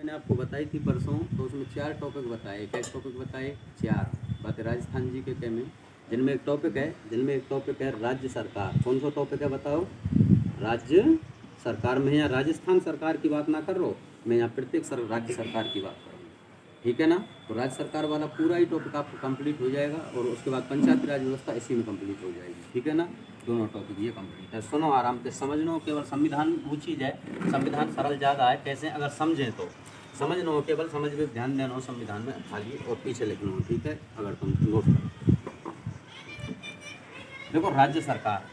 मैंने आपको बताई थी परसों, तो उसमें 4 टॉपिक बताए। क्या टॉपिक बताए? 4 बातें राजस्थान जी के में, जिनमें एक टॉपिक है राज्य सरकार। कौन सा टॉपिक है बताओ? राज्य सरकार। में यहाँ राजस्थान सरकार की बात ना कर रहा हूँ, मैं यहाँ प्रत्येक राज्य सरकार की बात कर रहा हूँ, ठीक है ना। तो राज्य सरकार वाला पूरा ही टॉपिक आपको कंप्लीट हो जाएगा, और उसके बाद पंचायती राज व्यवस्था इसी में कंप्लीट हो जाएगी, ठीक है ना। दोनों टॉपिक ये कंप्लीट है। सुनो आराम से, समझ लो। केवल संविधान वो चीज़ है, संविधान सरल ज़्यादा है। कैसे? अगर समझें तो समझ लो, केवल समझ में ध्यान देना हो संविधान में खाली, और पीछे लिखना हो, ठीक है। अगर तुम नोट करो, देखो राज्य सरकार,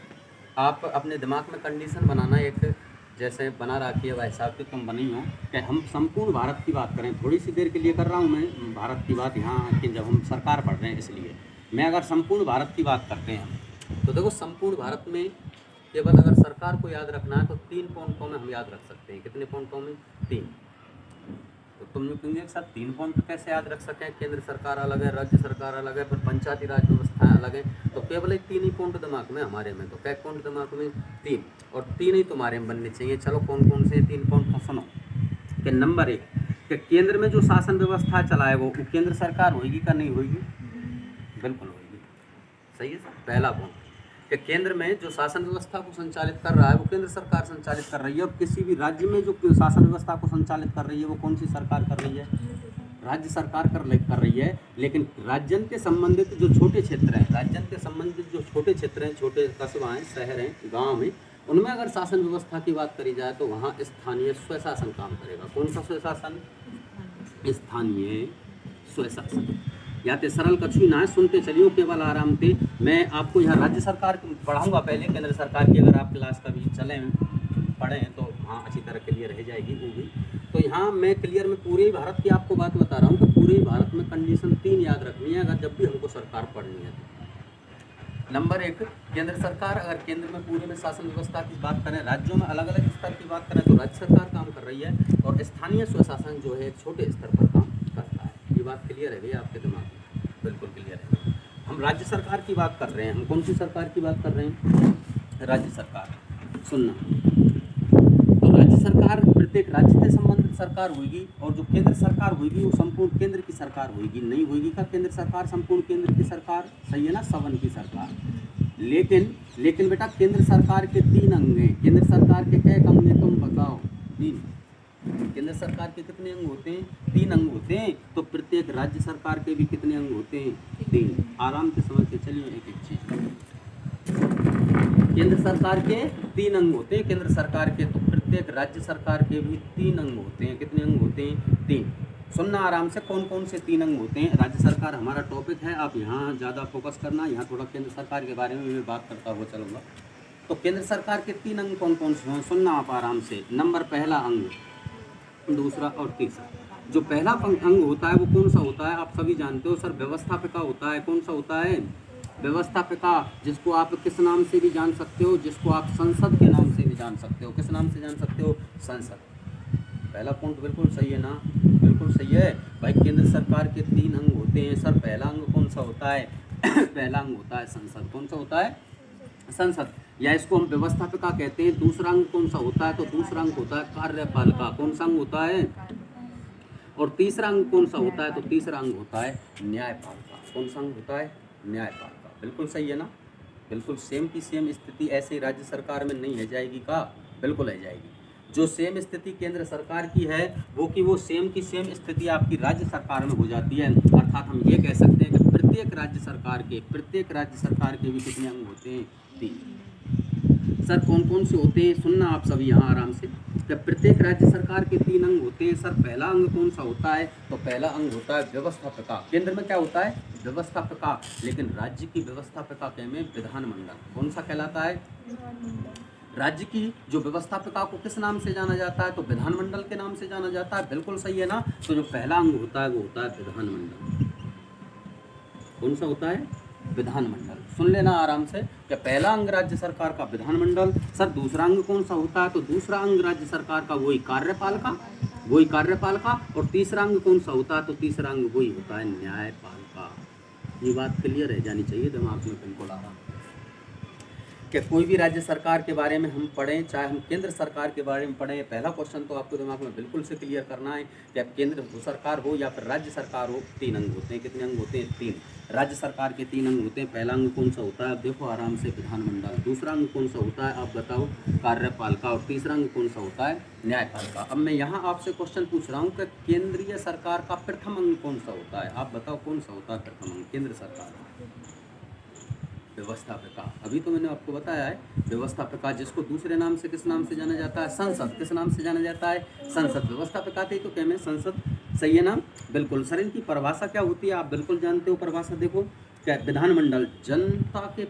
आप अपने दिमाग में कंडीशन बनाना एक जैसे बना रखी है, वह हिसाब से तुम बनी हो कि हम संपूर्ण भारत की बात करें। थोड़ी सी देर के लिए कर रहा हूँ मैं भारत की बात यहाँ कि जब हम सरकार पढ़ रहे हैं, इसलिए मैं अगर संपूर्ण भारत की बात करते हैं तो देखो संपूर्ण भारत में केवल अगर सरकार को याद रखना है तो 3 पॉइंटों में हम याद रख सकते हैं। कितने पॉइंटों में? 3। तो तुम जो कहेंगे सर 3 पॉइंट कैसे याद रख सकें? केंद्र सरकार अलग है, राज्य सरकार अलग है, फिर पंचायती राज व्यवस्थाएं अलग है। तो केवल 3 ही पॉइंट दिमाग में हमारे में। तो क्या पॉइंट दिमाग में? 3, और 3 ही तुम्हारे में बनने चाहिए। चलो कौन कौन से 3 पॉइंट? तो सुनो कि नंबर 1 कि केंद्र में जो शासन व्यवस्था चलाए वो केंद्र सरकार होगी का नहीं होगी? बिल्कुल होगी, सही है सर। पहला पॉइंट कि केंद्र में जो शासन व्यवस्था को संचालित कर रहा है वो केंद्र सरकार संचालित कर रही है, और किसी भी राज्य में जो शासन व्यवस्था को संचालित कर रही है वो कौन सी सरकार कर रही है? राज्य सरकार कर रही है। लेकिन राज्यन के संबंधित जो छोटे क्षेत्र हैं, राज्यन के संबंधित जो छोटे क्षेत्र हैं, छोटे कस्बा हैं, शहर हैं, गाँव हैं, उनमें अगर शासन व्यवस्था की बात करी जाए तो वहाँ स्थानीय स्वशासन काम करेगा। कौन सा स्वशासन? स्थानीय स्वशासन। या तो सरल कछु ना है, सुनते चलियो केवल आराम से। मैं आपको यहाँ राज्य सरकार पढ़ाऊंगा पहले, केंद्र सरकार की अगर आप क्लास कभी चलें पढ़ें तो हाँ अच्छी तरह क्लियर रह जाएगी वो भी। तो यहाँ मैं क्लियर में पूरे भारत की आपको बात बता रहा हूँ कि पूरे भारत में कंडीशन 3 याद रखनी है अगर जब भी हमको सरकार पढ़नी है तो। नंबर 1 केंद्र सरकार, अगर केंद्र में पूरे में शासन व्यवस्था की बात करें, राज्यों में अलग अलग स्तर की बात करें तो राज्य सरकार काम कर रही है, और स्थानीय स्वशासन जो है एक छोटे स्तर पर काम करता है। ये बात क्लियर है भैया आपके दिमाग में? बिल्कुल क्लियर है। हम राज्य सरकार की बात कर रहे हैं। हम कौन सी सरकार की बात कर रहे हैं? राज्य सरकार। सुनना, तो राज्य सरकार प्रत्येक राज्य से संबंधित सरकार होगी, और जो केंद्र सरकार होगी वो संपूर्ण केंद्र की सरकार होगी। नहीं होगी का केंद्र सरकार संपूर्ण केंद्र की सरकार, सही है ना, सवन की सरकार। लेकिन बेटा केंद्र सरकार के 3 अंग हैं। केंद्र सरकार के क्या अंग हैं तुम बताओ? 3। केंद्र सरकार के कितने अंग होते हैं? 3 अंग होते हैं। तो प्रत्येक राज्य सरकार के भी कितने अंग होते हैं? 3। आराम से समझ के चलिए एक एक चीज। केंद्र सरकार के 3 अंग होते हैं केंद्र सरकार के, तो प्रत्येक राज्य सरकार के भी 3 अंग होते हैं। कितने अंग होते हैं? 3। सुनना आराम से, कौन कौन से 3 अंग होते हैं। राज्य सरकार हमारा टॉपिक है, आप यहाँ ज़्यादा फोकस करना। यहाँ थोड़ा केंद्र सरकार के बारे में मैं बात करता हुआ चलूँगा। तो केंद्र सरकार के 3 अंग कौन कौन से हैं? सुनना आप आराम से। नंबर पहला अंग, दूसरा और तीसरा। जो पहला अंग होता है वो कौन सा होता है? आप सभी जानते हो सर, व्यवस्थापिका होता है। कौन सा होता है? व्यवस्थापिका, जिसको आप किस नाम से भी जान सकते हो? जिसको आप संसद के नाम से भी जान सकते हो। किस नाम से जान सकते हो? संसद। पहला पॉइंट बिल्कुल सही है ना? बिल्कुल सही है भाई। केंद्र सरकार के 3 अंग होते हैं सर। पहला अंग कौन सा होता है? पहला अंग होता है संसद। कौन सा होता है? संसद, या इसको हम व्यवस्थापिका कहते हैं। दूसरा अंग कौन सा होता है? तो दूसरा अंग होता है कार्यपालिका। कौन सा अंग होता है? और तीसरा अंग कौन सा होता है? तो तीसरा अंग होता है न्यायपालिका। कौन सा अंग होता है? न्यायपालिका। बिल्कुल सही है ना? बिल्कुल सेम की सेम स्थिति ऐसे राज्य सरकार में नहीं है जाएगी का? बिल्कुल है जाएगी। जो सेम स्थिति केंद्र सरकार की है वो सेम की सेम स्थिति आपकी राज्य सरकार में हो जाती है। अर्थात हम ये कह सकते हैं कि प्रत्येक राज्य सरकार के भी कितने अंग होते हैं? 3। सर कौन कौन से होते हैं? सुनना आप सभी यहाँ आराम से। जब प्रत्येक राज्य सरकार के 3 अंग होते हैं सर, पहला अंग कौन सा होता है? तो पहला अंग होता है व्यवस्थापिका। केंद्र में क्या होता है? व्यवस्थापिका। लेकिन राज्य की व्यवस्थापिका के में विधानमंडल। कौन सा कहलाता है? राज्य की जो व्यवस्थापिका को किस नाम से जाना जाता है? तो विधानमंडल के नाम से जाना जाता है। बिल्कुल सही है ना? तो जो पहला अंग होता है वो होता है विधानमंडल। कौन सा होता है? विधानमंडल। सुन लेना आराम से कि पहला अंग राज्य सरकार का विधानमंडल। सर दूसरा अंग कौन सा होता है? तो दूसरा अंग राज्य सरकार का वही कार्यपालिका। और तीसरा अंग कौन सा होता है? तो तीसरा अंग वही होता है न्यायपालिका। ये बात क्लियर रह जानी चाहिए दिमाग में बिल्कुल आराम। कि कोई भी राज्य सरकार के बारे में हम पढ़ें, चाहे हम केंद्र सरकार के बारे में पढ़ें, पहला क्वेश्चन तो आपको दिमाग में बिल्कुल से क्लियर करना है कि अब केंद्र सरकार हो या फिर राज्य सरकार हो, 3 अंग होते हैं। कितने अंग होते हैं? 3। राज्य सरकार के 3 अंग होते हैं। पहला अंग कौन सा होता है? अब देखो आराम से, विधानमंडल। दूसरा अंग कौन सा होता है? आप बताओ, कार्यपालिका। और तीसरा अंग कौन सा होता है? न्यायपालिका। अब मैं यहाँ आपसे क्वेश्चन पूछ रहा हूँ कि केंद्रीय सरकार का प्रथम अंग कौन सा होता है? आप बताओ कौन सा होता है प्रथम अंग केंद्र सरकार? व्यवस्थापिका। अभी तो मैंने आपको बताया है, व्यवस्थापिका, जिसको दूसरे नाम से किस नाम से जाना जाता है? संसद। किस नाम से जाना जाता है? संसद। व्यवस्थापिका थे तो क्या में संसद, सही है ना? बिल्कुल सर। इनकी परिभाषा क्या होती है? आप बिल्कुल जानते हो परिभाषा। देखो क्या, विधानमंडल जनता के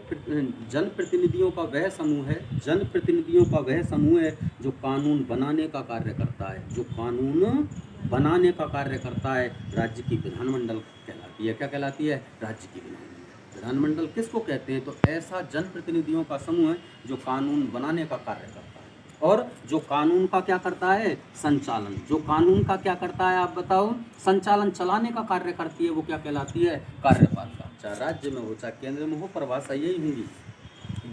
जनप्रतिनिधियों का वह समूह है, जनप्रतिनिधियों का वह समूह है जो कानून बनाने का कार्य करता है, जो कानून बनाने का कार्य करता है। राज्य की विधानमंडल कहलाती है। क्या कहलाती है? राज्य की विधानमंडल। विधानमंडल किसको कहते हैं? तो ऐसा जनप्रतिनिधियों का समूह है जो कानून बनाने का कार्य करता है और जो कानून का क्या करता है? संचालन। जो कानून का क्या करता है? आप बताओ। संचालन, चलाने का कार्य करती है, वो क्या कहलाती है? कार्यपालिका। चाहे राज्य में हो चाहे केंद्र में हो, परिभाषा यही होगी।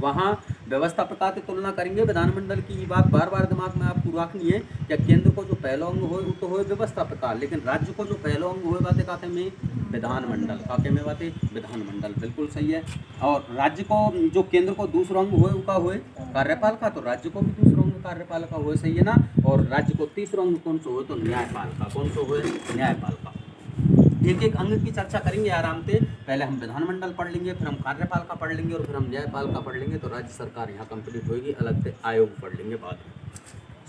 वहाँ व्यवस्थापिका की तुलना करेंगे विधानमंडल की। बात बार बार दिमाग में आपको रखनी है कि केंद्र को जो पहला अंग हो तो हो व्यवस्थापिका, लेकिन राज्य को जो पहला अंग हो बातें कहते में विधानमंडल। काके में बातें? विधानमंडल। बिल्कुल सही है। और राज्य को, जो केंद्र को दूसरा अंग हो का हो कार्यपालिका, तो राज्य को भी दूसरा अंग कार्यपालिका हो, सही है ना? और राज्य को तीसरा अंग कौन सा हो? तो न्यायपालिका। कौन सा हो? न्यायपालिका। एक एक अंग की चर्चा करेंगे आराम से। पहले हम विधानमंडल पढ़ लेंगे, फिर हम कार्यपालिका पढ़ लेंगे और फिर हम न्यायपालिका पढ़ लेंगे। तो राज्य सरकार यहाँ कंप्लीट होगी। अलग से आयोग पढ़ लेंगे बाद में।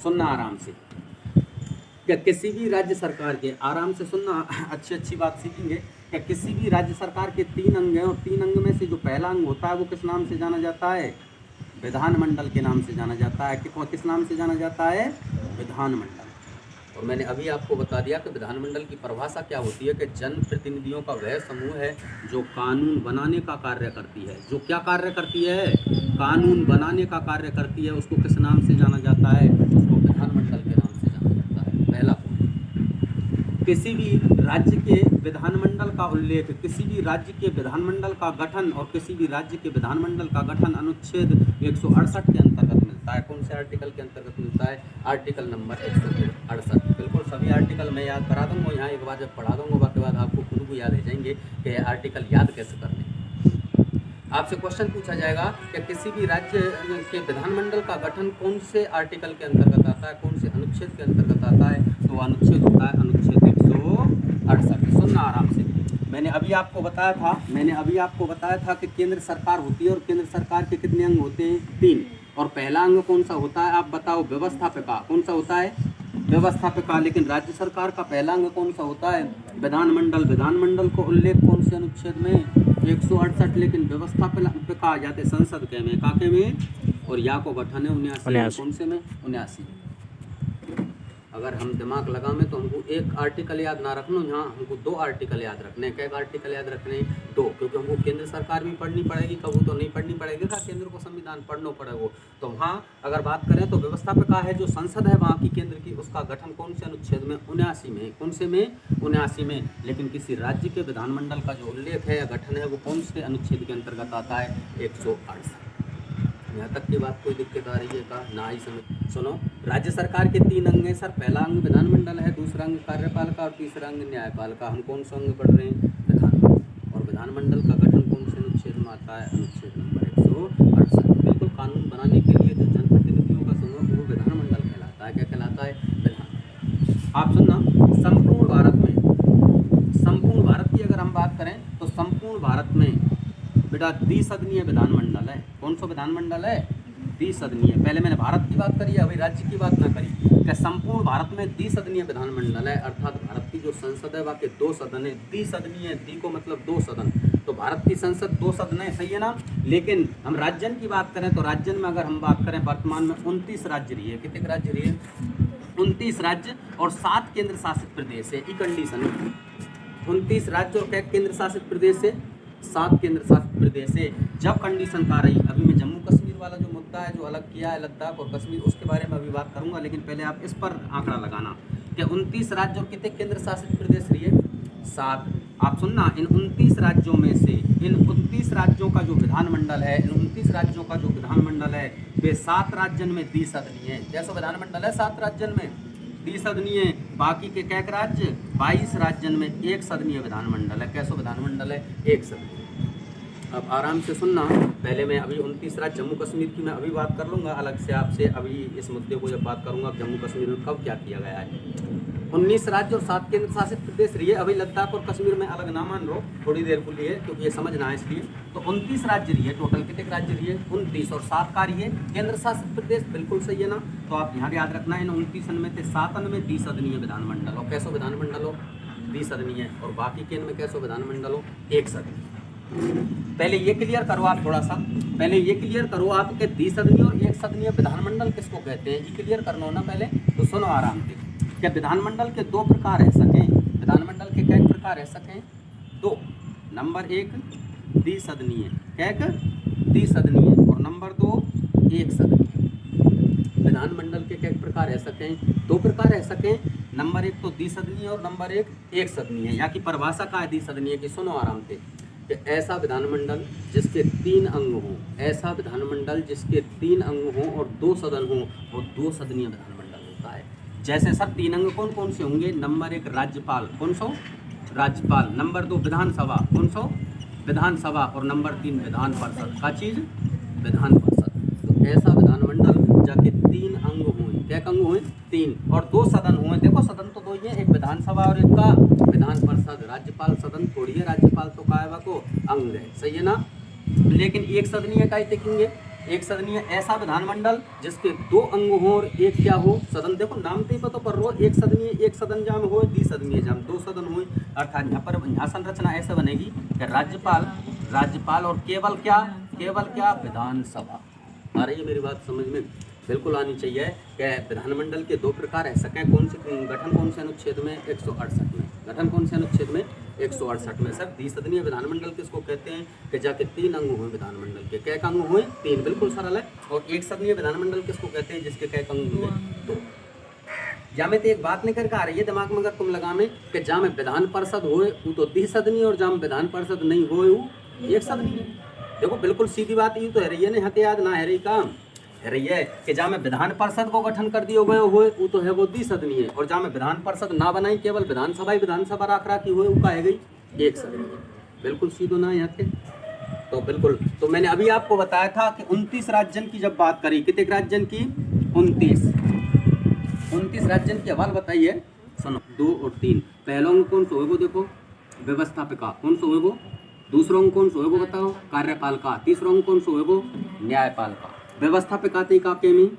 सुनना आराम से, क्या किसी भी राज्य सरकार के, आराम से सुनना, अच्छी बात सीखेंगे। क्या किसी भी राज्य सरकार के 3 अंग हैं और 3 अंग में से जो पहला अंग होता है वो किस नाम से जाना जाता है? विधानमंडल के नाम से जाना जाता है। किस नाम से जाना जाता है? विधानमंडल। और मैंने अभी आपको बता दिया कि विधानमंडल की परिभाषा क्या होती है कि जनप्रतिनिधियों का वह समूह है जो कानून बनाने का कार्य करती है। जो क्या कार्य करती है? कानून बनाने का कार्य करती है। उसको किस नाम से जाना जाता है? उसको विधानमंडल के नाम से जाना जाता है। पहला पॉइंट, किसी भी राज्य के विधानमंडल का उल्लेख, किसी भी राज्य के विधानमंडल का गठन और किसी भी राज्य के विधानमंडल का गठन अनुच्छेद 168 के अंतर्गत मिलता है। कौन से आर्टिकल के अंतर्गत मिलता है? Article number 168। बिल्कुल सभी आर्टिकल मैं याद करा दूंगा यहाँ, एक बार जब पढ़ा दूंगा बाकी बाद आपको खुद को याद हो जाएंगे कि आर्टिकल याद कैसे करने। आपसे क्वेश्चन पूछा जाएगा कि किसी भी राज्य के विधानमंडल का गठन कौन से आर्टिकल के अंतर्गत आता है, कौन से अनुच्छेद के अंतर्गत आता है? तो अनुच्छेद होता है अनुच्छेद 168। सुनना आराम से। मैंने अभी आपको बताया था कि केंद्र सरकार होती है और केंद्र सरकार के कितने अंग होते हैं? 3। और पहला अंग कौन सा होता है? आप बताओ। व्यवस्थापिका। कौन सा होता है? व्यवस्थापिका। लेकिन राज्य सरकार का पहला अंग कौन सा होता है? विधानमंडल। विधानमंडल को उल्लेख कौन से अनुच्छेद में? 168। लेकिन व्यवस्थापिका जाते संसद के में, काके में, और या को गठन है 79। कौन से में? 79। अगर हम दिमाग लगा में तो हमको एक आर्टिकल याद ना रखना, यहाँ हमको 2 आर्टिकल याद रखने हैं। क्या आर्टिकल याद रखने हैं? 2, क्योंकि हमको केंद्र सरकार भी पढ़नी पड़ेगी, कबू तो नहीं पढ़नी पड़ेगी का केंद्र को संविधान पढ़ना पड़ेगा। तो वहाँ अगर बात करें तो व्यवस्थापिका है जो संसद है वहाँ की केंद्र की, उसका गठन कौन से अनुच्छेद में? 79 में। कौन से में? 79 में। लेकिन किसी राज्य के विधानमंडल का जो उल्लेख है या गठन है वो कौन से अनुच्छेद के अंतर्गत आता है? 168। यहाँ तक की बात कोई दिक्कत आ रही है का? ना ही समझ। सुनो, राज्य सरकार के 3 अंग हैं सर। पहला अंग विधानमंडल है, दूसरा अंग कार्यपालिका और तीसरा अंग न्यायपालिका। हम कौन सा अंग पढ़ रहे हैं? विधानमंडल। और विधानमंडल का गठन कौन से अनुच्छेद में आता है? अनुच्छेद नंबर 168। बिल्कुल, कानून बनाने के लिए जो जनप्रतिनिधियों का समूह वो विधानमंडल कहलाता है। क्या कहलाता है? विधान। आप सुनना, संपूर्ण भारत की अगर हम बात करें तो संपूर्ण भारत में बेटा द्विसदनीय विधानमंडल है। कौन सा विधानमंडल है? द्विसदनीय। पहले मैंने भारत की बात करी, अभी राज्य की बात ना करी। क्या संपूर्ण भारत में द्विसदनीय विधानमंडल है, अर्थात भारत की जो संसद है वहाँ के 2 सदन है। द्विसदनीय, द्वि को मतलब 2 सदन, तो भारत की संसद 2 सदन है, सही है ना? लेकिन हम राज्यन की बात करें तो राज्यन में अगर हम बात करें वर्तमान में 29 राज्य रही है। कितने राज्य रही है? 29 राज्य और 7 केंद्र शासित प्रदेश है। ई कंडीशन है, 29 राज्य और क्या केंद्र शासित प्रदेश है? 7 केंद्र शासित प्रदेश है। जब कंडीशन का रही, अभी मैं जम्मू कश्मीर वाला जो मुद्दा है जो अलग किया है, लद्दाख और कश्मीर, उसके बारे में अभी बात करूंगा। लेकिन पहले आप इस पर आंकड़ा लगाना कि 29 राज्य और कितने केंद्र शासित प्रदेश रही है? 7। आप सुनना, इन 29 राज्यों में से इन 29 राज्यों का जो विधानमंडल है, इन 29 राज्यों का जो विधानमंडल है वे 7 राज्यों में द्विसदनीय है। जैसा विधानमंडल है 7 राज्यों में द्विसदनीय, बाकी के कैक राज्य 22 राज्यों में एक सदनीय विधानमंडल है। कैसा विधानमंडल है? एक सदनीय। अब आराम से सुनना, पहले मैं अभी 29 राज्य जम्मू कश्मीर की मैं अभी बात कर लूँगा अलग से आपसे, अभी इस मुद्दे को जब बात करूँगा जम्मू कश्मीर में कब क्या किया गया है। 19 राज्य और 7 केंद्र शासित प्रदेश रही है। अभी लद्दाख और कश्मीर में अलग ना मान लो, थोड़ी देर के लिए, क्योंकि ये समझना है इसलिए। तो 29 राज्य रही है, टोटल कितने राज्य रही है? 29, और 7 का रही है केंद्र शासित प्रदेश। बिल्कुल सही है ना? तो आप यहाँ याद रखना है, इन 29 में से 7 में द्विसदनीय विधानमंडल हो। कैसो विधानमंडल हो? द्विसदनीय। और बाकी केंद्र में कैसो विधानमंडल हो? एक सदनीय। पहले ये क्लियर करो आप, थोड़ा सा पहले ये क्लियर करो आप कि द्विसदनीय और एक सदनीय विधानमंडल किसको कहते हैं, ये क्लियर करना हो ना पहले। तो सुनो आराम से, क्या विधानमंडल के 2 प्रकार रह सकें? विधानमंडल के कई प्रकार रह सकें? 2। नंबर 1 द्विसदनीय, कैक द्विसदनीय, और नंबर 2 एक सदनीय। विधानमंडल के कई प्रकार रह सकें? 2 प्रकार रह सकें। नंबर 1 तो द्विसदनीय और नंबर 1 एक सदनीय। यहाँ की परिभाषा का है द्विसदनीय की, सुनो आराम से, कि ऐसा विधानमंडल जिसके 3 अंग हों, ऐसा विधानमंडल जिसके 3 अंग हों और 2 सदन हों, वो 2 सदनीय विधानमंडल होता है। जैसे सर 3 अंग कौन कौन से होंगे? नंबर 1 राज्यपाल, कौन सो? राज्यपाल। नंबर 2 विधानसभा, कौन सो? विधानसभा। और नंबर 3 विधान परिषद। का चीज़? विधान परिषद। तो ऐसा विधानमंडल जाके 3 अंग हों, क्या अंग हों? 3, और 2 सदन हों। देखो सदन तो 2 ही है, एक विधानसभा और एक का विधान परिषद। राज्यपाल सदन थोड़ी है, राज्यपाल तो कायवा को अंग है, सही है ना? लेकिन एक सदनीय का ही देखेंगे। एक सदनीय ऐसा विधानमंडल जिसके 2 अंग हो और एक क्या हो? सदन। देखो नाम तो ही पता कर रो, एक सदनीय, एक सदन जाम हो, द्विसदनीय जाम 2 सदन हो। अर्थात यहाँ पर यहाँ संरचना ऐसे बनेगी कि राज्यपाल और केवल क्या? विधानसभा। आ रही है मेरी बात समझ में? बिल्कुल आनी चाहिए कि विधानमंडल के 2 प्रकार रह सकें। कौन से गठन कौन से अनुच्छेद में? 168 में। गठन कौन से अनुच्छेद में? 168 में। सर द्विसदनीय विधानमंडल किसको कहते हैं? कि जाके 3 अंग हुए विधानमंडल के। कै अंग हुए? 3, बिल्कुल सरल है। और एक सदनीय विधानमंडल किसको कहते हैं? जिसके कै अंग हुए? 2। या में तो एक बात नहीं करके आ रही है दिमाग में, अगर तुम लगा में कि जहाँ में विधान परिषद होए वो तो द्विसदनीय, और जहाँ में विधान परिषद नहीं होए वो एक सदनीय। देखो बिल्कुल सीधी बात ये तो है रही है ना, हते याद ना है रही काम है रही है कि जहाँ में विधान परिषद को गठन कर दिए गए हुए वो तो है वो द्विसदनीय, और जहाँ में विधान परिषद ना बनाई केवल विधानसभा राख की हुए वो है गई एक सदनीय। बिल्कुल सीधो ना यहाँ थे। तो बिल्कुल, तो मैंने अभी आपको बताया था कि 29 राज्यों की जब बात करी, कितने राज्यों की? 29 राज्यों की हवाल बताइए। सुनो 2 और 3। पहला अंग कौन सा होगा? देखो व्यवस्थापिका, कौन सा होगा? दूसरा अंग कौन सा होगा? बताओ कार्यपालिका। तीसरा अंग कौन सा होगा? न्यायपालिका। व्यवस्थापिका का के में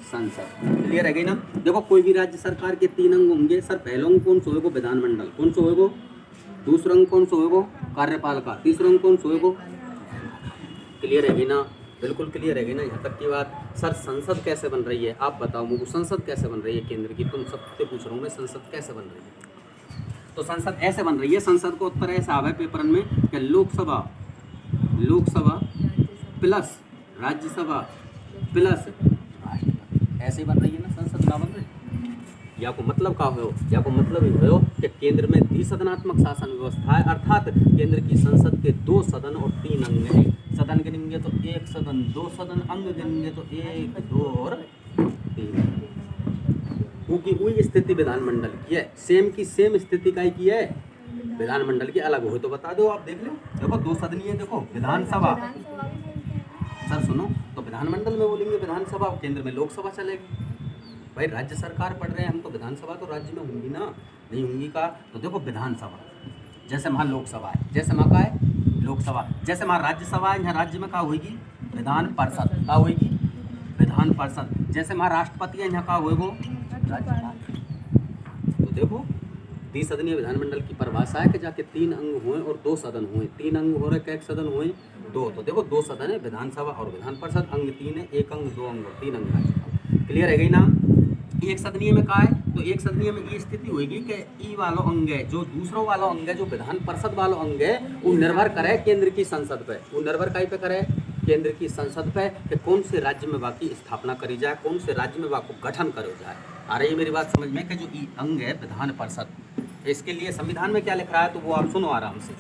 संसद। क्लियर है गई ना? देखो कोई भी राज्य सरकार के 3 अंग होंगे। सर पहला अंग कौन सा होगा? विधानमंडल, कौन सा होगा? दूसरा अंग कौन सा होगा? कार्यपालिका। तीसरा अंग कौन सा होगा? क्लियर है गई ना? बिल्कुल क्लियर है गई ना यहाँ तक की बात। सर संसद कैसे बन रही है आप बताओ मुझे, संसद कैसे बन रही है केंद्र की? तुम सबसे पूछ रहा हूँ मैं, संसद कैसे बन रही है? तो संसद ऐसे बन रही है, संसद को उत्तर ऐसा आवा है पेपर में कि लोकसभा प्लस राज्यसभा प्लस राष्ट्रपति, ऐसे बन रही है ना संसद, ना बन रही? या को मतलब का हो, या को मतलब ही हो कि केंद्र में द्विसदनात्मक शासन व्यवस्था है, अर्थात केंद्र की संसद के 2 सदन और 3 अंग हैं। सदन गिनेंगे तो 1 सदन 2 सदन, अंग गिनेंगे तो 1 2 और 3। वही स्थिति विधानमंडल की है, सेम की सेम स्थिति का ही की है। विधानमंडल की अलग हो तो बता दो, आप देख लो। देखो 2 सदनीय, देखो विधानसभा। सर सुनो, तो विधानमंडल में बोलेंगे विधानसभा, केंद्र में लोकसभा चलेगी। भाई राज्य सरकार पढ़ रहे हैं हम, तो विधानसभा तो राज्य में होंगी ना, नहीं होंगी का? तो देखो विधानसभा जैसे वहाँ लोकसभा है, जैसे वहाँ का है लोकसभा, जैसे वहाँ राज्यसभा है, यहाँ राज्य में का होगी? विधान परिषद। का होगी? विधान परिषद। जैसे वहाँ राष्ट्रपति है, यहाँ का होगा? राज्यपाल। तो देखो द्विसदनीय विधानमंडल की परिभाषा है कि जाके 3 अंग हुए और 2 सदन हुए। 3 अंग हो रहे, कैक सदन हुए? 2। तो देखो 2 सदन है, विधानसभा और विधान परिषद। अंग 3 है, 1 अंग 2 अंग और 3 अंग राज्यपाल। क्लियर है गई ना? एक सदनीय में का है? तो एक सदनीय में ये स्थिति होगी कि ई वालो अंग है, जो दूसरों वालो अंग है, जो विधान परिषद वालो अंग है, वो निर्भर करे केंद्र की संसद पे। वो निर्भर काई पे करे? केंद्र की संसद पे, कि कौन से राज्य में वाकी स्थापना करी जाए, कौन से राज्य में वाको गठन करो जाए। आ रही है मेरी बात समझ में? कि जो ई अंग है विधान परिषद, इसके लिए संविधान में क्या लिख रहा है तो वो आप सुनो आराम से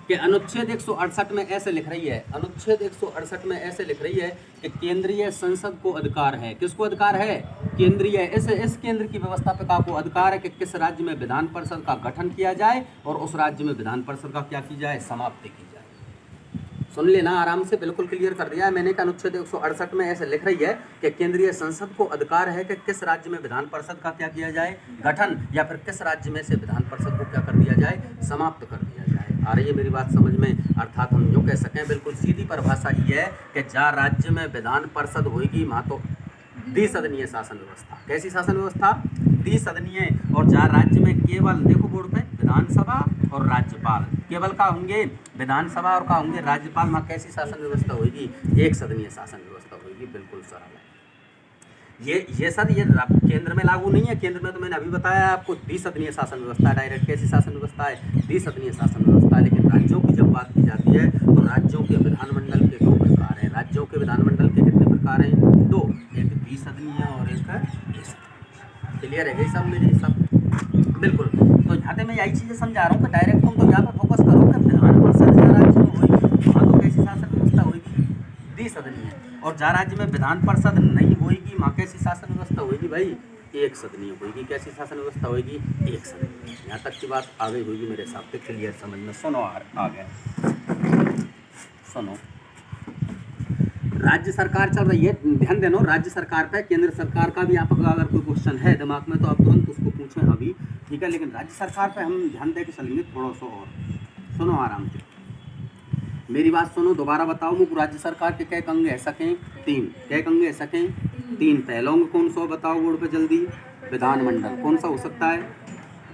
कि अनुच्छेद 168 में ऐसे लिख रही है, अनुच्छेद 168 में ऐसे लिख रही है कि केंद्रीय संसद को अधिकार है, किसको अधिकार है, केंद्रीय, इस केंद्र की व्यवस्थापिका को अधिकार है कि किस राज्य में विधान परिषद का गठन किया जाए और उस राज्य में विधान परिषद का क्या की जाए, समाप्ति की जाए। सुन लेना आराम से, बिल्कुल क्लियर कर दिया है मैंने कि अनुच्छेद 168 में ऐसे लिख रही है कि केंद्रीय संसद को अधिकार है कि किस राज्य में विधान परिषद का क्या किया जाए, गठन, या फिर किस राज्य में से विधान परिषद को क्या कर दिया जाए, समाप्त कर दिया जाए। आ रही है मेरी बात समझ में? अर्थात हम यूँ कह सकें, बिल्कुल सीधी परिभाषा ये है कि जहाँ राज्य में विधान परिषद होगी वहाँ तो द्विसदनीय शासन व्यवस्था। कैसी शासन व्यवस्था? द्विसदनीय। और जहाँ राज्य में केवल, देखो बोर्ड पे, विधानसभा और राज्यपाल, केवल का होंगे विधानसभा और का होंगे राज्यपाल, वहाँ कैसी शासन व्यवस्था होगी, एक सदनीय शासन व्यवस्था होगी। बिल्कुल सरल है ये सर, ये केंद्र में लागू नहीं है। केंद्र में तो मैंने अभी बताया आपको द्विसदनीय शासन व्यवस्था है, डायरेक्ट कैसी शासन व्यवस्था है, द्विसदनीय शासन व्यवस्था है। लेकिन राज्यों की जब बात की जाती है तो राज्यों के विधानमंडल के दो प्रकार हैं। राज्यों के विधानमंडल के कितने प्रकार हैं? दो, एक द्विसदनीय और एक द्विसदनीय। क्लियर है सब मेरे सब? बिल्कुल। तो यहाँ पे मैं यही चीज़ें समझा रहा हूँ कि डायरेक्ट तुम तो यहाँ पर फोकस करो कि विधान परिषद जहाँ राज्य में होगी वहाँ तो कैसी शासन व्यवस्था होगी, द्विसदनीय। और जहाँ राज्य में विधान परिषद नहीं होगी वहाँ कैसी शासन व्यवस्था होगी भाई, एक सदनीय होगी। कैसी शासन व्यवस्था होगी, एक सदनीय। यहाँ तक की बात आ गई होगी मेरे हिसाब से, क्लियर समझ में? सुनो आ गया, सुनो। राज्य सरकार चल रही है, ध्यान देना राज्य सरकार पे, केंद्र सरकार का भी आपका अगर कोई क्वेश्चन है दिमाग में तो आप तुरंत उसको पूछें अभी, ठीक है। लेकिन राज्य सरकार पे हम ध्यान दे के चलेंगे थोड़ा सा और। सुनो आराम से मेरी बात सुनो, दोबारा बताओ मुझको, राज्य सरकार के कै अंग है सकें? तीन। कै अंग है सकें? तीन। पहला अंग कौन सा बताओ बोर्ड पे जल्दी? विधानमंडल। कौन सा हो सकता है?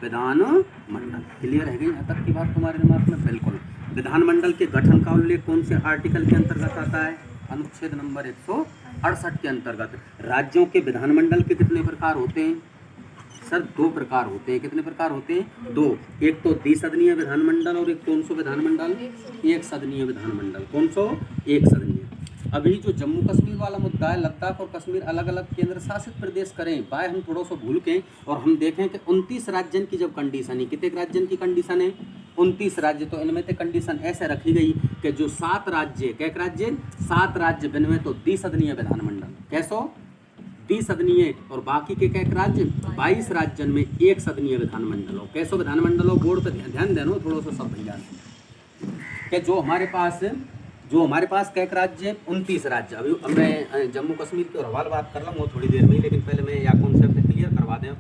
विधानमंडल। क्लियर है गई यहाँ तक की बात तुम्हारे दिमाग में? बिल्कुल। विधानमंडल के गठन का उल्लेख कौन से आर्टिकल के अंतर्गत आता है? अनुच्छेद नंबर 168 के अंतर्गत। राज्यों के विधानमंडल के कितने प्रकार होते हैं सर? दो प्रकार होते हैं। कितने प्रकार होते हैं? दो। एक तो द्विसदनीय विधानमंडल और एक कौन सा विधानमंडल? एक सदनीय विधानमंडल। कौन सा? एक सदनीय। अभी जो जम्मू कश्मीर वाला मुद्दा है, लद्दाख और कश्मीर अलग अलग केंद्र शासित प्रदेश करें, बाय हम थोड़ा सा भूल के और हम देखें कि 29 राज्यों की जब कंडीशन है, कितने राज्यों की कंडीशन है? 29 राज्य। तो इनमें तो कंडीशन ऐसे रखी गई कि जो 7 राज्य, क्या राज्य? 7 राज्य इनमें तो द्विसदनीय विधानमंडल, कैसो? द्विसदनीय। और बाकी के क्या राज्य? 22 राज्यों में एक सदनीय विधानमंडल हो। कैसो विधानमंडल हो? बोर्ड पर ध्यान देना थोड़ा सा सब भैया, कि जो हमारे पास क्या राज्य? 29 राज्य। अभी मैं जम्मू कश्मीर के हवाल बात कर रहा हूँ थोड़ी देर में, लेकिन पहले मैं या कॉन्सेप्ट क्लियर करवा दें।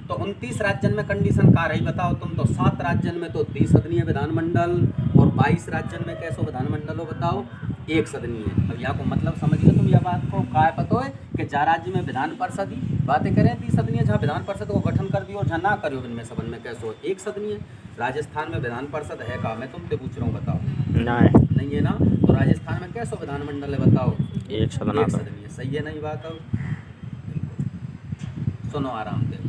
तो 29 राज्यों में कंडीशन का रही बताओ तुम तो? 7 राज्यों में तो द्विसदनीय विधानमंडल और 22 राज्यों में कैसो विधानमंडल हो बताओ? एक सदनीय। अब यहाँ को मतलब समझ लो तुम, यह बात को क्या पता है कि जहाँ राज्य में विधान परिषद ही बातें करें द्विसदनीय, जहाँ विधान परिषद को गठन कर दियो और जहाँ ना करियो इनमें सबन में कैसो एक सदनीय। राजस्थान में विधान परिषद है का? मैं तुमसे पूछ रहा हूँ बताओ। नहीं है ना? तो राजस्थान में कैसो विधानमंडल है बताओ? एक सदनीय। सही है नहीं बात? सुनो आराम से,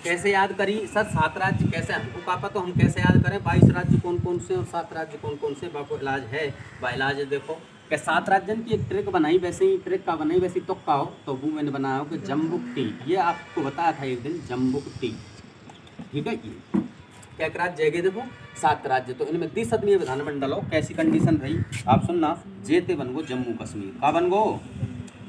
कैसे याद करी सर? 7 राज्य कैसे हमको का पता, तो हम कैसे याद करें? 22 राज्य कौन कौन से और 7 राज्य कौन कौन से? बाको इलाज है बा इलाज। देखो कि 7 राज्यों की एक ट्रिक बनाई, वैसे ही ट्रिक का बनाई वैसी तो का हो, तो वो मैंने बनाया हो कि जम्बुकटी। ये आपको बताया था एक दिन, जम्बुकटी, ठीक है। ये क्या राज्य है? देखो 7 राज्य, तो इनमें द्विसदनीय विधानमंडल हो। कैसी कंडीशन रही आप सुनना? जे ते बन गो जम्मू कश्मीर, का बन गो?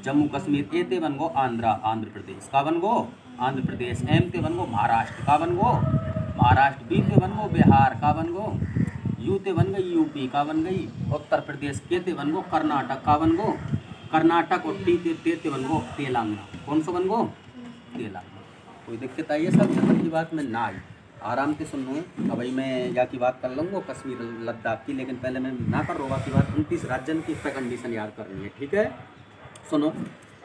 जम्मू कश्मीर। ए ते बन गो आंध्र प्रदेश, का बन गो? आंध्र प्रदेश। एम ते बन गो महाराष्ट्र, का बन गो? महाराष्ट्र। बी ते बन गो बिहार, का बन गो? यू ते बन गई यूपी, का बन गई उत्तर प्रदेश। के ते बन गो कर्नाटक, का बन गो? कर्नाटक। और टी ते बन गो तेलंगाना। कौन सा बन गो? तेलंगाना। कोई दिक्कत आई है सब? समझ की बात में ना आई? आराम से सुन लो। अब भाई मैं यहाँ की बात कर लूँगा कश्मीर लद्दाख की, लेकिन पहले मैं ना कर रहा की बात 29 राज्यों की कंडीशन याद करनी है, ठीक है। सुनो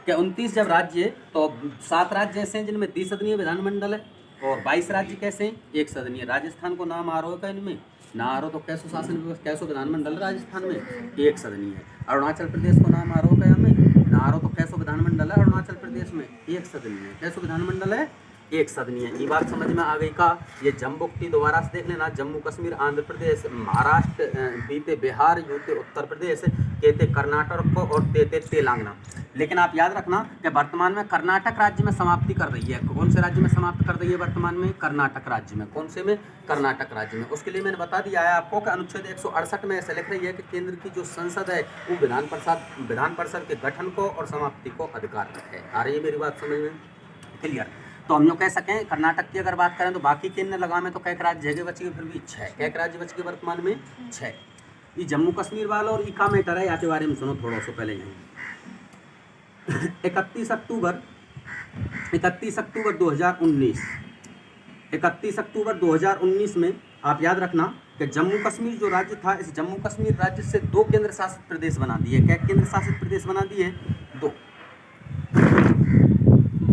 क्या 29 जब राज्य तो 7 राज्य ऐसे हैं जिनमें द्विसदनीय विधानमंडल है और 22 राज्य कैसे हैं? एक सदनीय। राजस्थान को नाम आ रहा है क्या इनमें? ना आ रहा, तो कैसो शासन व्यवस्था, कैसो विधानमंडल है राजस्थान में? एक सदनीय है। अरुणाचल प्रदेश को नाम आ रहा है क्या हमें? ना आ रहा, तो कैसो विधानमंडल है अरुणाचल प्रदेश में? एक सदनीय। कैसो विधानमंडल है? एक सदनीय। ये बात समझ में आ गई का? ये जम्बुकटी दोबारा से देख लेना। जम्मू कश्मीर, आंध्र प्रदेश, महाराष्ट्र, बीते बिहार, यूते उत्तर प्रदेश, केते कर्नाटक को और तेते तेलंगाना। लेकिन आप याद रखना कि वर्तमान में कर्नाटक राज्य में समाप्ति कर रही है। कौन से राज्य में समाप्त कर रही है वर्तमान में? कर्नाटक राज्य में। कौन से में? कर्नाटक राज्य में। उसके लिए मैंने बता दिया है आपको कि अनुच्छेद 168 में ऐसे लिख रही है कि केंद्र की जो संसद है वो विधान परिषद के गठन को और समाप्ति को अधिकार रखे। आ रही है मेरी बात समझ में? क्लियर। तो हम लोग कह सकें कर्नाटक की अगर बात करें तो बाकी केंद्र लगा में तो कैक राज्य जगह बच गए, फिर भी 6 कैक राज्य बच गए वर्तमान में 6। ये जम्मू कश्मीर वाला और इका मैटर है, यहाँ के बारे में सुनो थोड़ा सा पहले। यहीं 31 अक्टूबर 2019 में आप याद रखना कि जम्मू कश्मीर जो राज्य था, इस जम्मू कश्मीर राज्य से 2 केंद्र शासित प्रदेश बना दिए। क्या केंद्र शासित प्रदेश बना दिए? 2।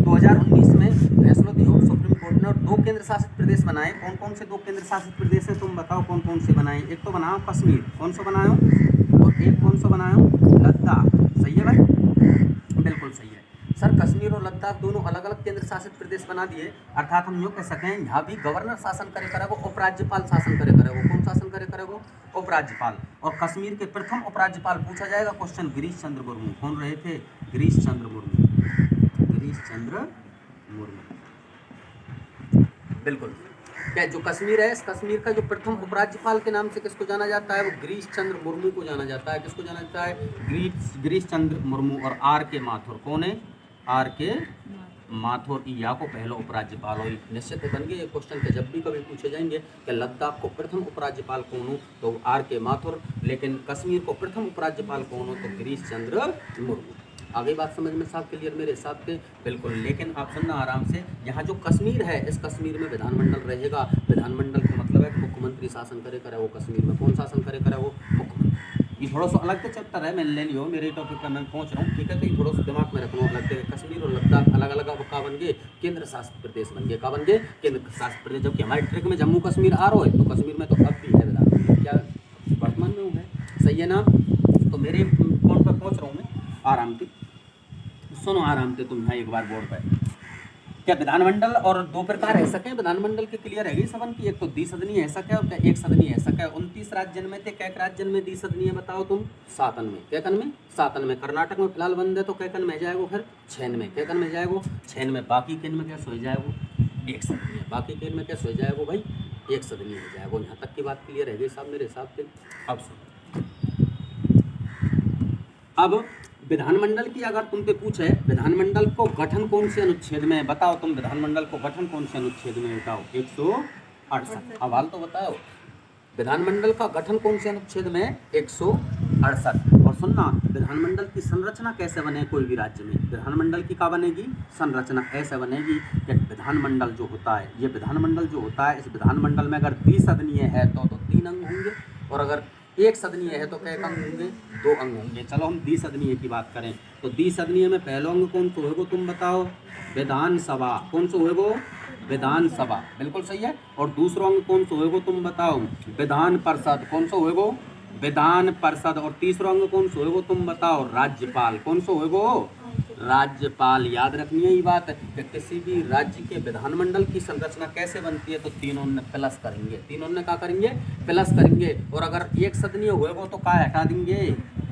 2019 में फैसला दिया सुप्रीम कोर्ट ने और 2 केंद्र शासित प्रदेश बनाए। कौन कौन से 2 केंद्र शासित प्रदेश है तुम बताओ कौन कौन से बनाए? एक तो बनाओ कश्मीर, कौन सा बनाओ? और एक कौन सा बनाओ? लद्दाख। सही है भाई? बिल्कुल सही है सर। कश्मीर और लद्दाख दोनों अलग अलग केंद्र शासित प्रदेश बना दिए, अर्थात हम यूँ कह सकें यहाँ भी गवर्नर शासन करे करेगो, उपराज्यपाल शासन करे करेगो। कौन शासन करे करेगो? उपराज्यपाल। और कश्मीर के प्रथम उपराज्यपाल पूछा जाएगा क्वेश्चन, गिरीश चंद्र मुर्मू। कौन रहे थे? गिरीश चंद्र मुर्मू। गिरीश चंद्र मुर्मू। बिल्कुल। क्या जो कश्मीर है, इस कश्मीर का जो प्रथम उपराज्यपाल के नाम से किसको जाना जाता है? वो गिरीश चंद्र मुर्मू को जाना जाता है। किसको जाना जाता है? गिरीश चंद्र मुर्मू। और आर के माथुर। कौन है? आर के माथुर या को पहला उपराज्यपाल हो। निश्चित बन गए क्वेश्चन के जब भी कभी पूछे जाएंगे कि लद्दाख को प्रथम उपराज्यपाल कौन हो तो आर के माथुर, लेकिन कश्मीर को प्रथम उपराज्यपाल कौन हो तो गिरीश चंद्र मुर्मू। आगे बात समझ में साफ क्लियर मेरे हिसाब से? बिल्कुल। लेकिन आप सुनना आराम से, यहाँ जो कश्मीर है इस कश्मीर में विधानमंडल रहेगा। विधानमंडल का मतलब है मुख्यमंत्री शासन करे करे वो कश्मीर में। कौन शासन करे करे? वो मुख्यमंत्री। ये थोड़ा सा अलग के चैप्टर है, मैंने ले लियो, मेरे टॉपिक पर मैं पहुँच रहा हूँ, ठीक है? तो ये थोड़ा सा दिमाग में रखना अलग है। कश्मीर और लद्दाख अलग अलग अब का बन गए? केंद्र शासित प्रदेश बन गए। का बन गए? केंद्र शासित प्रदेश। जबकि हमारे ट्रिक में जम्मू कश्मीर आ रहा है तो कश्मीर में तो अब भी है विधानमंडल। क्या वर्तमान में है? सही है ना? तो मेरे पॉइंट पर पहुँच रहा हूँ मैं आराम से। सुनो आराम से तुम यहाँ एक बार बोर्ड पर। क्या विधानमंडल और 2 प्रकार है सके विधानमंडल के? क्लियर है सबन की? एक तो द्विसदनीय है सके और क्या एक सदनीय है सके। 29 राज्य में थे, कैक राज्य में द्विसदनीय बताओ तुम? 7 में। कैकन में? 7 में। कर्नाटक में फिलहाल बंद है तो कैकन में जाएगो? फिर 6 में। कैकन में जाएगो? 6 में। बाकी केन में क्या सो जाएगो? एक सदनीय। बाकी केन में क्या सो जाएगो भाई? एक सदनीय हो जाएगो। यहाँ तक की बात क्लियर है साहब मेरे हिसाब से? अब सुनो, अब विधानमंडल की अगर तुमसे पूछे विधानमंडल को गठन कौन से अनुच्छेद में बताओ तुम? विधानमंडल को गठन कौन से अनुच्छेद में बताओ? 168। अवाल तो बताओ विधानमंडल का गठन कौन से अनुच्छेद में? 168। और सुनना, विधानमंडल की संरचना कैसे बने कोई भी राज्य में? विधानमंडल की क्या बनेगी? संरचना ऐसे बनेगी कि विधानमंडल जो होता है, ये विधानमंडल जो होता है, इस विधानमंडल में अगर द्विसदनीय है तो 3 अंग होंगे, और अगर एक सदनीय है तो क्या अंग होंगे? 2 अंग होंगे। चलो हम द्विसदनीय की बात करें तो द्विसदनीय में पहला अंग कौन सा होगा तुम बताओ? विधानसभा। कौन सा होगा? विधानसभा। बिल्कुल सही है। और दूसरा अंग कौन सा होगा तुम बताओ? विधान परिषद। कौन सा होगा? विधान परिषद। और तीसरा अंग कौन सा होगा तुम बताओ? राज्यपाल। कौन सा होगा? राज्यपाल। याद रखनी है ये बात कि किसी भी राज्य के विधानमंडल की संरचना कैसे बनती है तो तीनों ने प्लस करेंगे। तीनों ने क्या करेंगे? प्लस करेंगे। और अगर एक सदनीय होगा तो क्या हटा देंगे?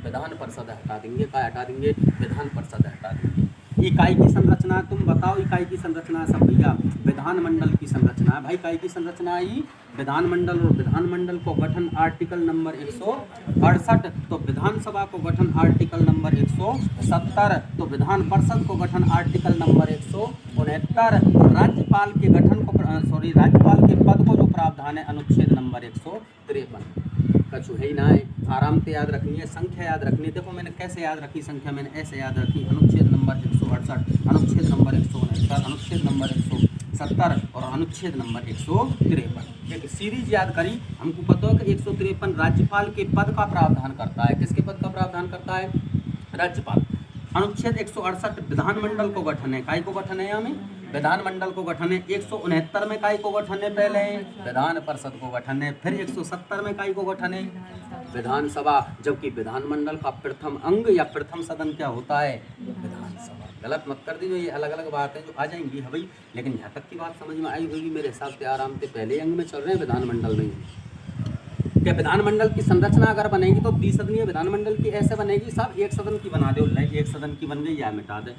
विधान परिषद हटा देंगे। क्या हटा देंगे? विधान परिषद हटा देंगे। इकाई की संरचना तुम बताओ? इकाई की संरचना सब भैया विधानमंडल की संरचना है भाई। इकाई की संरचना आई विधानमंडल। और विधानमंडल को गठन आर्टिकल नंबर 168, तो विधानसभा को गठन आर्टिकल नंबर 170, तो विधान परिषद को गठन आर्टिकल नंबर 169, तो राज्यपाल के गठन को राज्यपाल के पद को जो प्रावधान है अनुच्छेद नंबर 153। कछु है ही ना है। आराम से याद रखनी है, संख्या याद रखनी है। देखो मैंने कैसे याद रखी संख्या? मैंने ऐसे याद रखी, अनुच्छेद नंबर 168, अनुच्छेद नंबर 169, अनुच्छेद नंबर 170 और अनुच्छेद नंबर 153। एक सीरीज याद करी। हमको पता है कि 153 राज्यपाल के पद का प्रावधान करता है। किसके पद का प्रावधान करता है? राज्यपाल। अनुच्छेद 168 विधानमंडल को गठन है। काय को गठन है? यहाँ में विधानमंडल को गठन है। 169 में काय को गठन है? पहले विधान परिषद को गठन है। फिर 170 में काय को गठन है? विधानसभा। जबकि विधानमंडल का प्रथम अंग या प्रथम सदन क्या होता है? विधानसभा। गलत मत कर दीजिए, ये अलग अलग बातें जो आ जाएंगी है भाई, लेकिन यहाँ तक की बात समझ में आई होगी मेरे हिसाब से। आराम से पहले अंग में चल रहे हैं विधानमंडल में। कि विधानमंडल की संरचना अगर बनेगी तो द्विसदनीय विधानमंडल की ऐसे बनेगी, सब एक सदन की बना दो, एक सदन की बन गई या मिटा दे,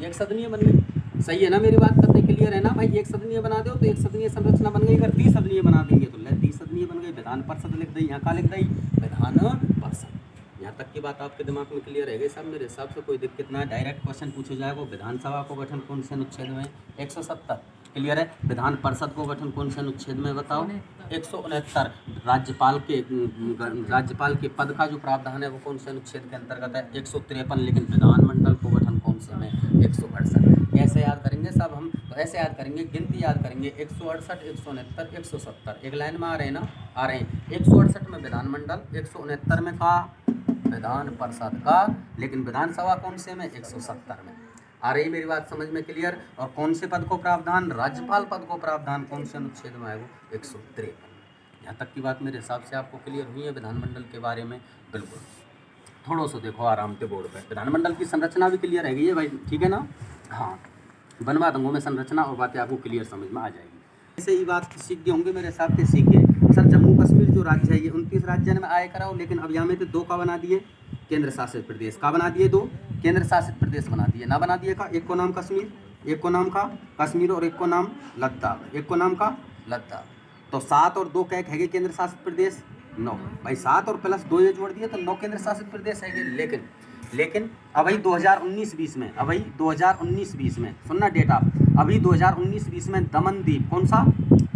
एक सदनीय बन गई। सही है ना मेरी बात, करते क्लियर है ना भाई, एक सदनीय बना दो तो एक सदनीय संरचना बन गई, अगर द्विसदनीय बना देंगे तो द्विसदनीय बन गई, विधान परिषद लिख दी, यहाँ का लिख दी विधान परिषद। यहाँ तक की बात आपके दिमाग में क्लियर है साहब, मेरे हिसाब से कोई दिक्कत ना है। डायरेक्ट क्वेश्चन पूछे जाएगा, विधानसभा को गठन कौन से अनुच्छेद में, 170 क्लियर है। विधान परिषद को गठन कौन से अनुच्छेद में बताओ, 169। राज्यपाल के पद का जो प्रावधान है वो कौन से अनुच्छेद के अंतर्गत है, 153। लेकिन विधानमंडल को गठन कौन से में, 168। कैसे याद करेंगे सब हम, तो ऐसे याद करेंगे, गिनती याद करेंगे, 168, 169, 170, एक लाइन में आ रहे हैं ना, आ रहे हैं। 168 में विधानमंडल, 169 में का विधान परिषद का, लेकिन विधानसभा कौन से में, 170 में। आ रही मेरी बात समझ में क्लियर। और कौन से पद को प्रावधान, राज्यपाल पद को प्रावधान कौन से अनुच्छेद में है वो, 153। यहाँ तक की बात मेरे हिसाब से आपको क्लियर हुई है विधानमंडल के बारे में। बिल्कुल, थोड़ा सा देखो आराम से बोर्ड पे, विधानमंडल की संरचना भी क्लियर है भाई, ठीक है ना। हाँ, बनवा दूंगा मैं संरचना और बातें आपको क्लियर समझ में आ जाएगी। ऐसे ही बात सीख गए होंगे मेरे हिसाब से, सीख गए सर। जम्मू कश्मीर जो राज्य है ये 29 राज्य में आया कराओ, लेकिन अब यहाँ में तो 2 का बना दिए केंद्र शासित प्रदेश, का बना दिए 2 केंद्र शासित प्रदेश बना दिए, ना बना दिए का, एक को नाम कश्मीर, एक को नाम का कश्मीर और एक को नाम लद्दाख, एक को नाम का लद्दाख। तो 7 और 2 क्या है केंद्र शासित प्रदेश, 9 भाई, 7 और प्लस 2 ये जोड़ दिए तो 9 केंद्र शासित प्रदेश है। लेकिन अभी 2019-20 में, अभी 2019-20 में सुनना डेटा, अभी 2019-20 में दमन द्वीप, कौन सा,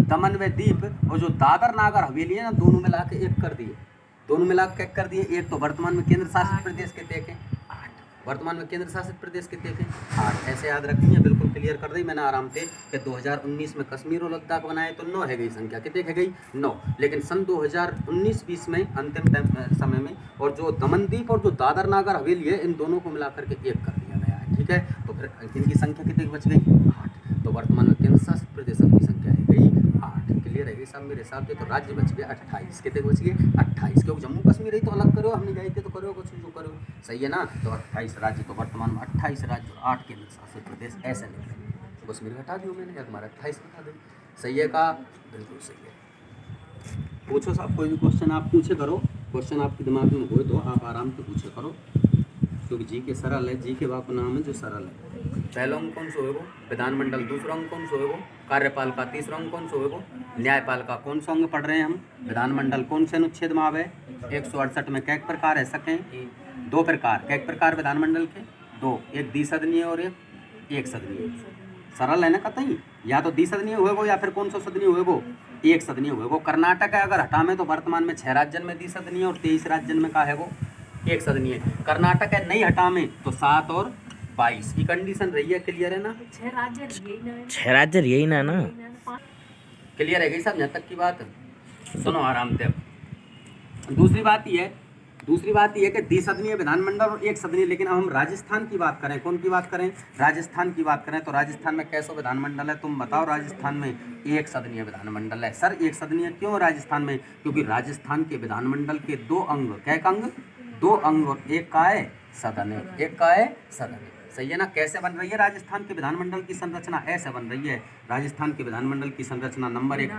दमन व द्वीप और जो दादर नागर हवेली है ना, दोनों मिला के एक कर दिए, दोनों मिला के एक कर दिए। एक तो वर्तमान में केंद्र शासित प्रदेश के देखें 8, वर्तमान में केंद्र शासित प्रदेश के देखें 8, ऐसे याद रखनी है। बिल्कुल क्लियर कर दी मैंने आराम से कि 2019 में कश्मीर और लद्दाख बनाए तो 9 है गई संख्या, कितने है गई, 9। लेकिन सन 2019-20 में अंतिम समय में, और जो दमनदीप और जो दादर नागर हवेली है, इन दोनों को मिलाकर के एक कर दिया गया है, ठीक है। तो फिर इनकी संख्या कितनी बच गई, 8। तो वर्तमान में केंद्र शासित प्रदेशों की संख्या है गई 8, क्लियर है सब मेरे हिसाब से। तो राज्य बच गए 28, कितने बच गए 28, क्योंकि जम्मू कश्मीर ही तो अलग करो, हमने गए थे तो करो कुछ जो करो, सही है ना। तो 28 राज्य, तो वर्तमान में 28 राज्य और 8 केंद्र शासित प्रदेश ऐसे निकले। कश्मीर घटा दियो मैंने, हमारा 28 बता दें, सही है का, बिल्कुल सही है। पूछो साहब, कोई भी क्वेश्चन आप पूछे करो, क्वेश्चन आपके दिमाग में हो तो आप आराम से पूछे करो, क्योंकि जी के सरल है, जी के बाप नाम है जो सरल है। पहला अंक कौन सा होगा, विधानमंडल, दूसरा अंक कौन सा होगा, कार्यपाल का, तीसरा अंक कौन सा होगा, न्यायपाल का। कौन सा अंग पढ़ रहे हैं हम, विधानमंडल कौन से अनुच्छेद में आवे, 168 में। कैक प्रकार है सकें, 2 प्रकार, कैक प्रकार विधानमंडल के 2, एक द्विसदनीय और एक सदनीय। सरल है ना कतई, या तो द्विसदनीय होगा या फिर कौन सा सदनीय होगा, एक सदनीय होगा। कर्नाटक है अगर हटा में तो वर्तमान में 6 राज्य में द्विसदनीय और 23 राज्य में का है वो एक सदनीय। कर्नाटक है नहीं हटा में तो 7 और 22 की कंडीशन रही है, क्लियर है ना, 6 राज्य यही ना ना, क्लियर है गई सब यहाँ तक की बात। सुनो आराम से। दूसरी बात ये है कि द्विसदनीय विधानमंडल और एक सदनीय। लेकिन अब हम राजस्थान की बात करें, कौन की बात करें, राजस्थान की बात करें, तो राजस्थान में कैसा विधानमंडल है, तुम बताओ। राजस्थान में एक सदनीय विधानमंडल है। सर एक सदनीय क्यों राजस्थान में, क्योंकि राजस्थान के विधानमंडल के 2 अंग, क्या अंग, 2 अंग, और एक का है सदन है, एक का है सदन है, सही है ना। कैसे बन रही है राजस्थान के विधानमंडल की संरचना, ऐसे बन रही है राजस्थान के विधानमंडल की संरचना। नंबर 1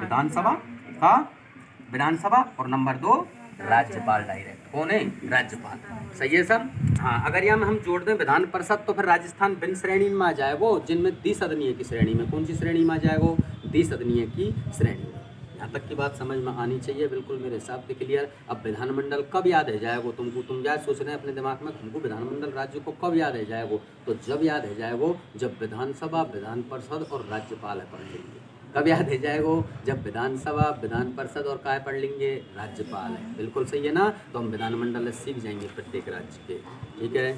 विधानसभा और नंबर 2 राज्यपाल डायरेक्ट। कौन है, राज्यपाल, सही है सर। हाँ, अगर यहाँ में हम जोड़ दें विधान परिषद तो फिर राजस्थान भिन्न श्रेणी में आ जाए वो, जिनमें द्विसदनीय की श्रेणी में। कौन सी श्रेणी में आ जाए वो, द्विसदनीय की श्रेणी में। यहाँ तक की बात समझ में आनी चाहिए, बिल्कुल मेरे हिसाब से क्लियर। अब विधानमंडल कब याद है जाएगा तुमको, तुम क्या सोच रहे हैं अपने दिमाग में, तुमको विधानमंडल राज्य को कब याद है जाएगा, तो जब याद है जाएगा जब विधानसभा, विधान परिषद और राज्यपाल पढ़ लेंगे। कब याद है जाएगा, जब विधानसभा, विधान परिषद और काय पढ़ लेंगे, राज्यपाल है, बिल्कुल सही है ना। तो हम विधानमंडल सीख जाएंगे प्रत्येक राज्य के, ठीक है।